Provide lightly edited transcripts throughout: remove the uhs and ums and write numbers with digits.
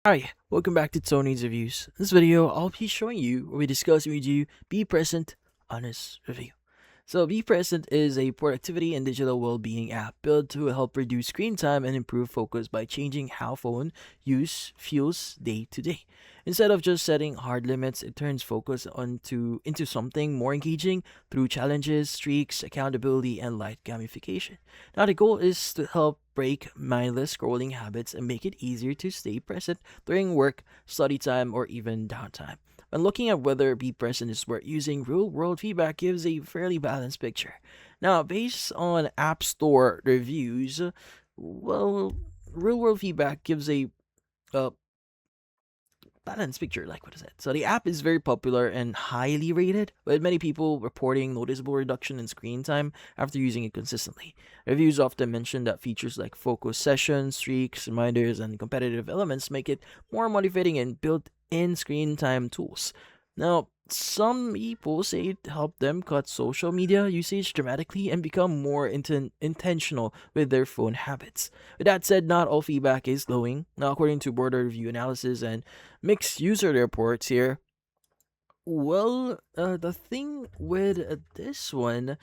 Hi, welcome back to Tony's Reviews. In this video, I'll be showing you or be discussing with you Be Present Honest Review. So, Be Present is a productivity and digital well-being app built to help reduce screen time and improve focus by changing how phone use feels day to day. Instead of just setting hard limits, it turns focus into something more engaging through challenges, streaks, accountability, and light gamification. Now, the goal is to help break mindless scrolling habits and make it easier to stay present during work, study time, or even downtime. When looking at whether Be Present is worth using, real world feedback gives a fairly balanced picture. Now, based on App Store reviews, well, real world feedback gives a uh, balanced picture, like what is it? So the app is very popular and highly rated, with many people reporting noticeable reduction in screen time after using it consistently. Reviews often mention that features like focus sessions, streaks, reminders, and competitive elements make it more motivating and built-in screen time tools. Now, some people say it helped them cut social media usage dramatically and become more intentional with their phone habits. With that said, not all feedback is glowing. Now, according to border review analysis and mixed user reports here, the thing with this one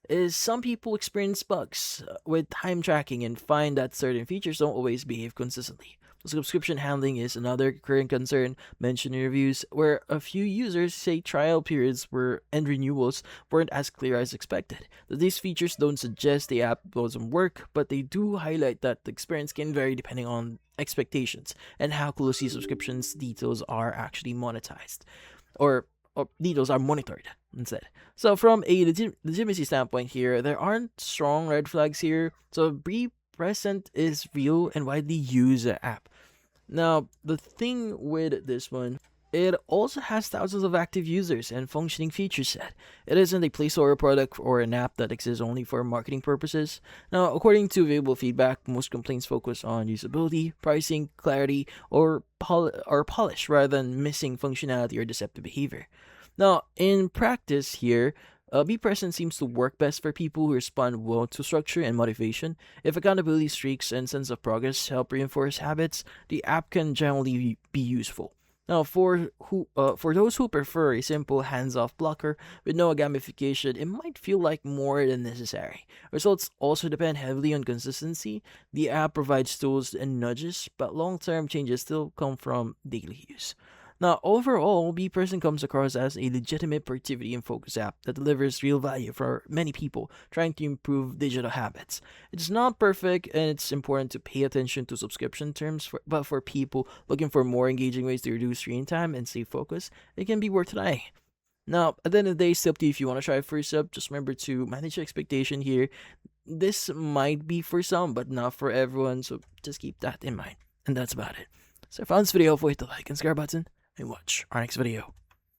is some people experience bugs with time tracking and find that certain features don't always behave consistently. Subscription handling is another current concern mentioned in reviews, where a few users say trial periods were and renewals weren't as clear as expected. These features don't suggest the app doesn't work, but they do highlight that the experience can vary depending on expectations and how closely subscriptions details are actually monetized or details are monitored instead. So from a legitimacy standpoint here, there aren't strong red flags here. So Be Present is real and widely used app. Now, the thing with this one, it also has thousands of active users and functioning feature set. It isn't a Play Store product or an app that exists only for marketing purposes. Now, according to available feedback, most complaints focus on usability, pricing, clarity, or polish rather than missing functionality or deceptive behavior. Now, in practice here, Be Present seems to work best for people who respond well to structure and motivation. If accountability streaks and sense of progress help reinforce habits, the app can generally be useful. Now, for those who prefer a simple hands-off blocker with no gamification, it might feel like more than necessary. Results also depend heavily on consistency. The app provides tools and nudges, but long-term changes still come from daily use. Now, overall, BePresent comes across as a legitimate productivity and focus app that delivers real value for many people trying to improve digital habits. It's not perfect, and it's important to pay attention to subscription terms, but for people looking for more engaging ways to reduce screen time and stay focused, it can be worth trying. Now, at the end of the day, it's up to you if you want to try it first up. Just remember to manage your expectation here. This might be for some, but not for everyone, so just keep that in mind. And that's about it. So if I found this video helpful, hit the like and subscribe button and watch our next video.